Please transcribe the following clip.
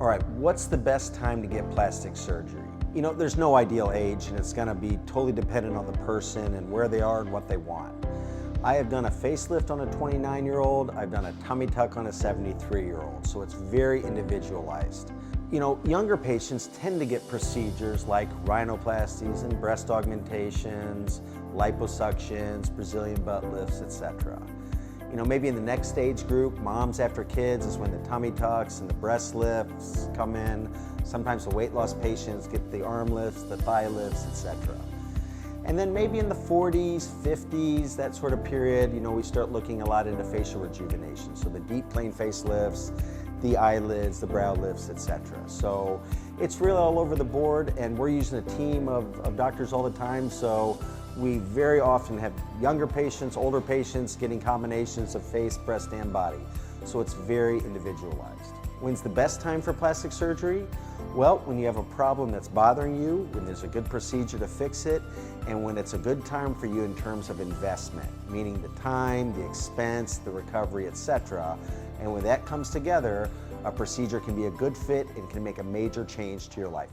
All right, what's the best time to get plastic surgery? You know, there's no ideal age, and it's gonna be totally dependent on the person and where they are and what they want. I have done a facelift on a 29-year-old, I've done a tummy tuck on a 73-year-old, so it's very individualized. You know, younger patients tend to get procedures like rhinoplasties and breast augmentations, liposuctions, Brazilian butt lifts, etc. You know, maybe in the next age group, moms after kids, is when the tummy tucks and the breast lifts come in. Sometimes the weight loss patients get the arm lifts, the thigh lifts, etc. And then maybe in the 40s, 50s, that sort of period, you know, we start looking a lot into facial rejuvenation. So the deep plane facelifts, the eyelids, the brow lifts, etc. So it's really all over the board, and we're using a team of doctors all the time. So we very often have younger patients, older patients getting combinations of face, breast, and body. So it's very individualized. When's the best time for plastic surgery? Well, when you have a problem that's bothering you, when there's a good procedure to fix it, and when it's a good time for you in terms of investment, meaning the time, the expense, the recovery, etc. And when that comes together, a procedure can be a good fit and can make a major change to your life.